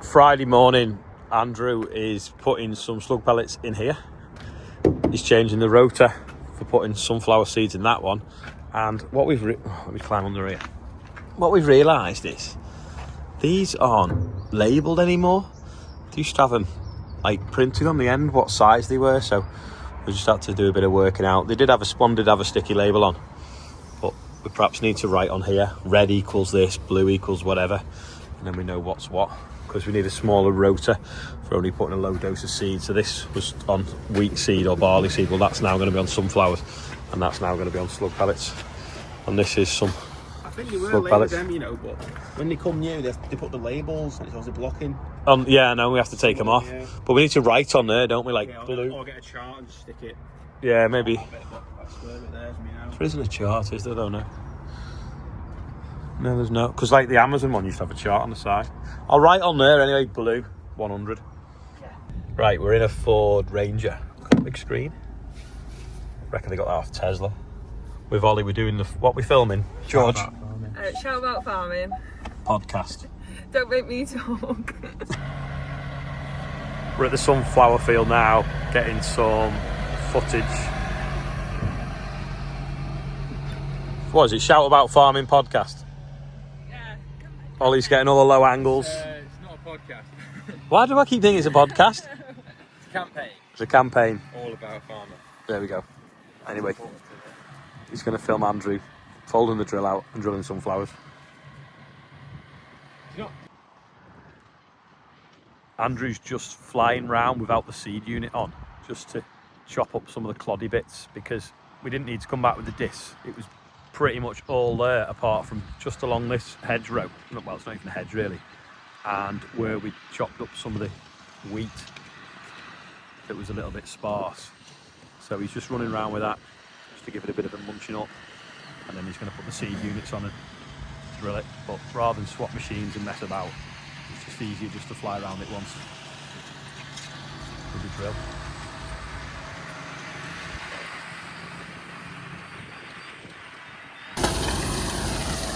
Friday morning, Andrew is putting some slug pellets in here. He's changing the rotor for putting sunflower seeds in that one. And what we've let me climb under here. What we've realised is these aren't labelled anymore. They used to have them like printed on the end what size they were, so we just had to do a bit of working out. They did have a sticky label on, but we perhaps need to write on here red equals this, blue equals whatever, and then we know what's what, because we need a smaller rotor for only putting a low dose of seed. So this was on wheat seed or barley seed. Well, that's now going to be on sunflowers, and that's now going to be on slug pellets. And this is some I think you were slug late pellets. with them, you know, but when they come new, they put the labels and it's obviously blocking. Yeah, no, we have to take them off. Yeah. But we need to write on there, don't we? Like blue. Or get a chart and just stick it. Yeah, maybe. There There isn't a chart, is there? I don't know. No, there's no. Because like the Amazon one used to have a chart on the side. I'll write on there anyway, blue, 100. Yeah. Right, we're in a Ford Ranger. Got a big screen. Reckon they got that off Tesla. With Ollie, we're doing what we filming? George? Shout about farming. Podcast. Don't make me talk. We're at the sunflower field now, getting some footage. What is it? Shout about farming podcast. Yeah. Ollie's getting all the low angles. It's not a podcast. Why do I keep thinking it's a podcast? It's a campaign. It's a campaign. All about farming. There we go. Anyway, he's going to film Andrew folding the drill out and drilling sunflowers. Andrew's just flying round without the seed unit on, just to chop up some of the cloddy bits, because we didn't need to come back with the disc. It was pretty much all there, apart from just along this hedgerow. Well, it's not even a hedge really. And where we chopped up some of the wheat that was a little bit sparse. So he's just running around with that, just to give it a bit of a munching up. And then he's going to put the seed units on and drill it. But rather than swap machines and mess about, it's just easier just to fly around it once with the drill.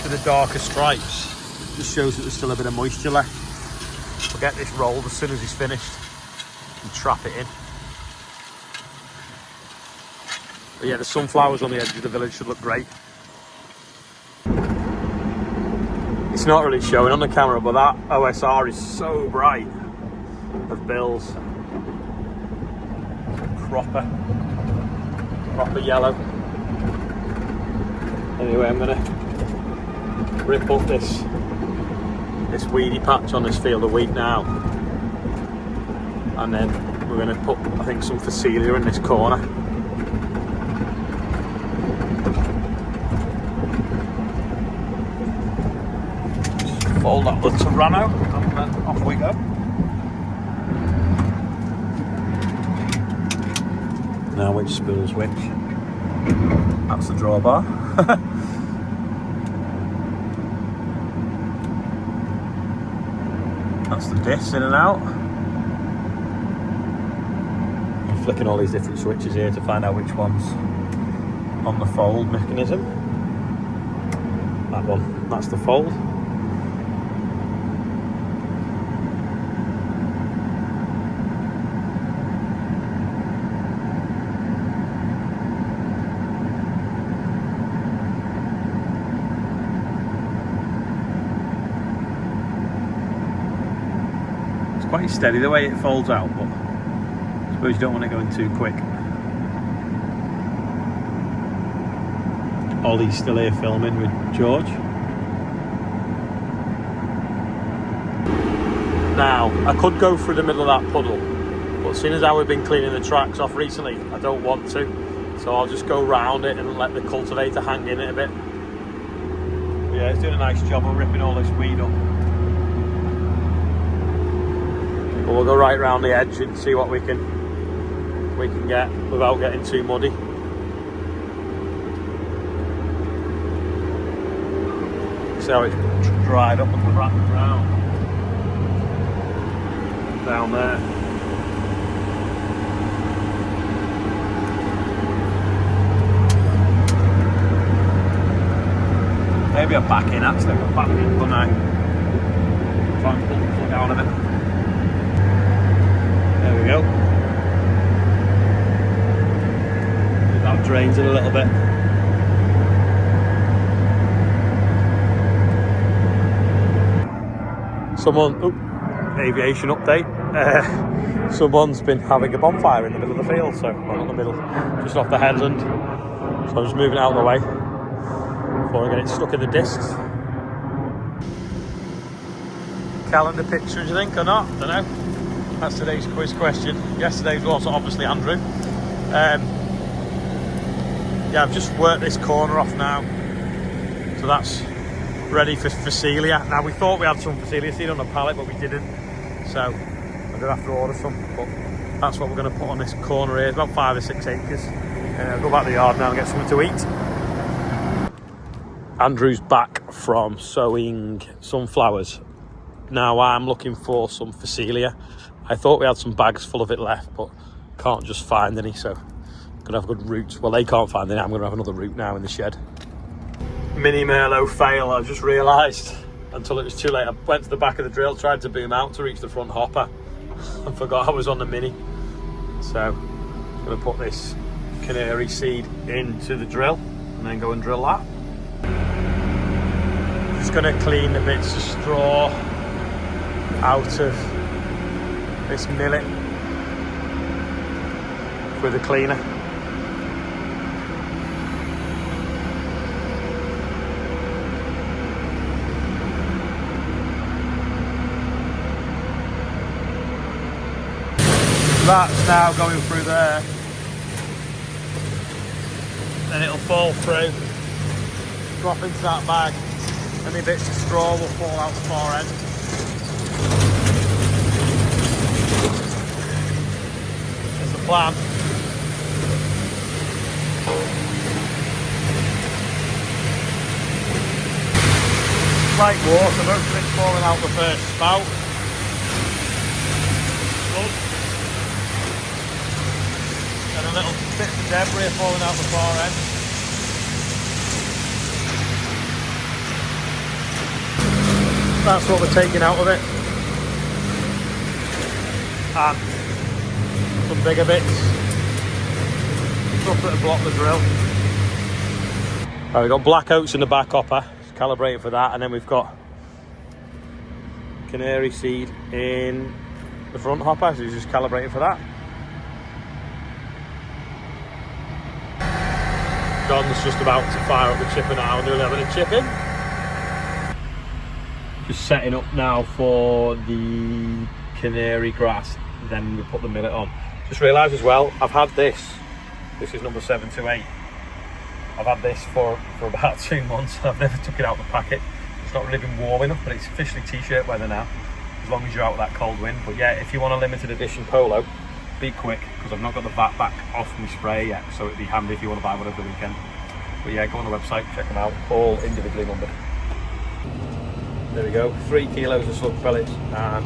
To the darker stripes, just shows that there's still a bit of moisture left. We'll get this rolled as soon as he's finished and trap it in. But yeah, the sunflowers on the edge of the village should look great. It's not really showing on the camera, but that OSR is so bright of bills. Proper yellow. Anyway, I'm gonna rip up this weedy patch on this field of wheat now, and then we're gonna put, I think, some Phacelia in this corner. Fold up the Tyranno and then off we go. Now which spools which? That's the drawbar. That's the disc in and out. I'm flicking all these different switches here to find out which one's on the fold mechanism. That one, that's the fold. Quite steady the way it folds out, but I suppose you don't want it going too quick. Ollie's still here filming with George. Now, I could go through the middle of that puddle, but seeing as how we've been cleaning the tracks off recently, I don't want to. So I'll just go round it and let the cultivator hang in it a bit. But yeah, it's doing a nice job of ripping all this weed up. But we'll go right round the edge and see what we can get without getting too muddy. See how it's dried up and wrapped around down there. Maybe a back in actually, a back in, couldn't I? Try and pull the plug out of it. rains in a little bit. Aviation update. Someone's been having a bonfire in the middle of the field, so well, not the middle, just off the headland. So I'm just moving it out of the way before I get it stuck in the discs. Calendar picture, do you think, or not? Don't know. That's today's quiz question. Yesterday's was obviously Andrew. Yeah, I've just worked this corner off now, so that's ready for Celia. Now, we thought we had some Celia seed on the pallet, but we didn't, so I'm gonna have to order some. But that's what we're going to put on this corner here. It's about 5 or 6 acres. I'll go back to the yard now and get something to eat. Andrew's back from sowing sunflowers. Now I'm looking for some Celia. I thought we had some bags full of it left, but can't just find any, so I'm gonna have a good route. Well, they can't find any. I'm gonna have another route now in the shed. Mini MERLO fail. I just realised until it was too late. I went to the back of the drill, tried to boom out to reach the front hopper, and forgot I was on the mini. So I'm gonna put this canary seed into the drill and then go and drill that. Just gonna clean the bits of straw out of this millet with a cleaner. That's now going through there. Then it'll fall through, drop into that bag, and the bits of straw will fall out the far end. There's the plan. Like water, most of it's falling out the first spout. Good. And a little bits of debris are falling out the far end. That's what we're taking out of it. And some bigger bits. Stuff that'll block the drill. Right, we've got black oats in the back hopper. Just calibrating for that. And then we've got canary seed in the front hopper. So just calibrating for that. Don's just about to fire up the chipper now, and we're having a chip in. Just setting up now for the canary grass, then we put the millet on. Just realised as well, I've had this is number 728. I've had this for about 2 months, and I've never took it out of the packet. It's not really been warm enough, but it's officially t-shirt weather now, as long as you're out with that cold wind. But yeah, if you want a limited edition polo, be quick, because I've not got the VAT back off my spray yet, so it'd be handy if you want to buy one over the weekend. But yeah, go on the website, check them out, all individually numbered. There we go, 3 kilos of slug pellets and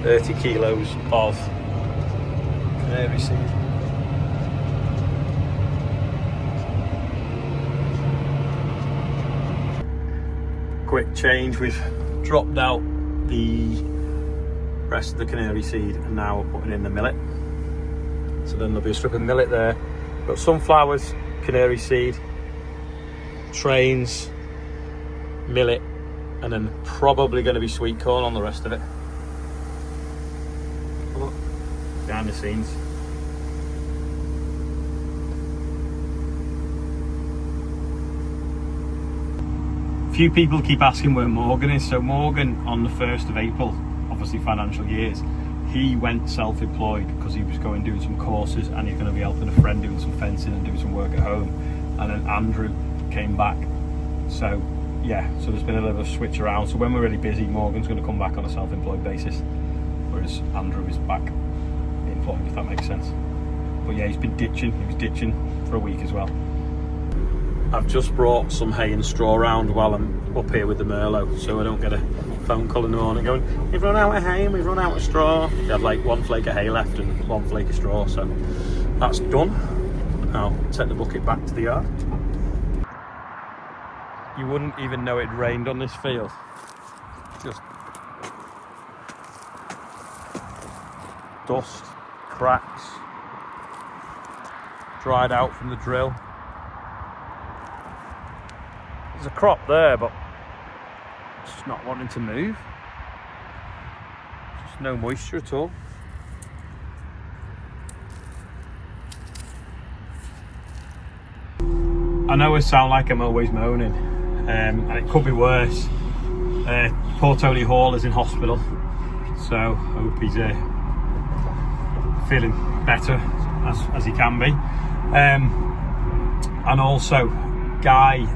30 kilos of canary seed. Quick change, we've dropped out the rest of the canary seed and now we're putting in the millet. So then there'll be a strip of millet there. Got sunflowers, canary seed, trains, millet, and then probably going to be sweet corn on the rest of it. Look, behind the scenes. Few people keep asking where Morgan is. So Morgan, on the 1st of April, obviously financial years, he went self-employed because he was going doing some courses, and he's going to be helping a friend doing some fencing and doing some work at home. And then Andrew came back. So yeah, so there's been a little bit of switch around. So when we're really busy, Morgan's going to come back on a self-employed basis, whereas Andrew is back employed, if that makes sense. But yeah, he's been ditching. He was ditching for a week as well. I've just brought some hay and straw around while I'm up here with the MERLO, so I don't get a phone call in the morning going, "We've run out of hay and we've run out of straw." They have like 1 flake of hay left and 1 flake of straw, so that's done. I'll take the bucket back to the yard. You wouldn't even know it rained on this field. Just dust, cracks, dried out from the drill. There's a crop there, but it's just not wanting to move. Just no moisture at all. I know I sound like I'm always moaning, and it could be worse. Poor Tony Hall is in hospital, so I hope he's feeling better as he can be. And also, Guy,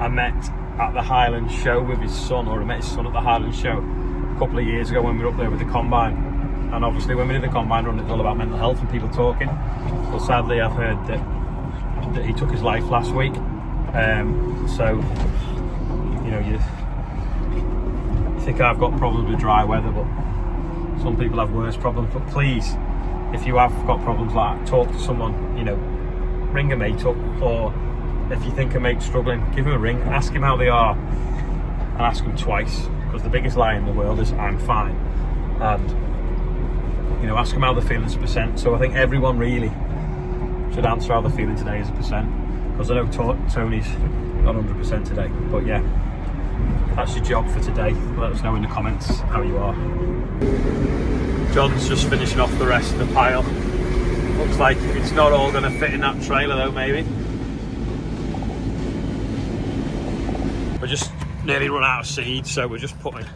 I met at the Highland Show with his son, or I met his son at the Highland Show a couple of years ago when we were up there with the combine. And obviously when we did the combine run, it's all about mental health and people talking. Well, sadly I've heard that he took his life last week. So, you know, you think I've got problems with dry weather, but some people have worse problems. But please, if you have got problems like that, talk to someone, you know, ring a mate up, or if you think a mate's struggling, give him a ring, ask him how they are, and ask him twice, because the biggest lie in the world is I'm fine. And, you know, ask them how they're feeling as a percent. So I think everyone really should answer how they're feeling today as a percent, because I know Tony's not 100% today. But yeah, that's your job for today. Let us know in the comments how you are. John's just finishing off the rest of the pile. Looks like it's not all going to fit in that trailer though, maybe. We're just nearly run out of seed, so we're just putting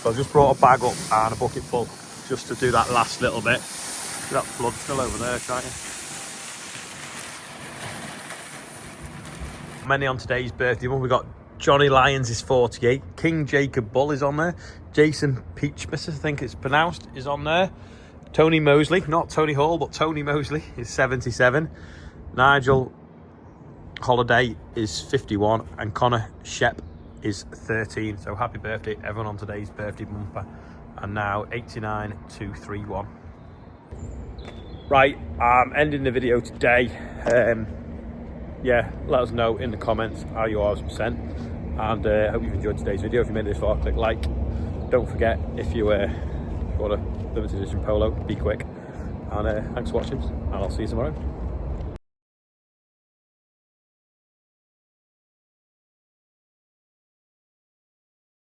So I just brought a bag up and a bucket full just to do that last little bit. See that flood still over there, can't you? Many on today's birthday one. We've got Johnny Lyons is 48. King Jacob Bull is on there. Jason Peachmas, I think it's pronounced, is on there. Tony Mosley, not Tony Hall, but Tony Mosley is 77. Nigel Holiday is 51. And Connor Shep is 13. So happy birthday everyone on today's birthday bumper. And now 89231. Right, I'm ending the video today. Yeah, let us know in the comments how you are as a percent, and I hope you've enjoyed today's video. If you made it this far, click like. Don't forget, if you want a limited edition polo, be quick. And thanks for watching, and I'll see you tomorrow.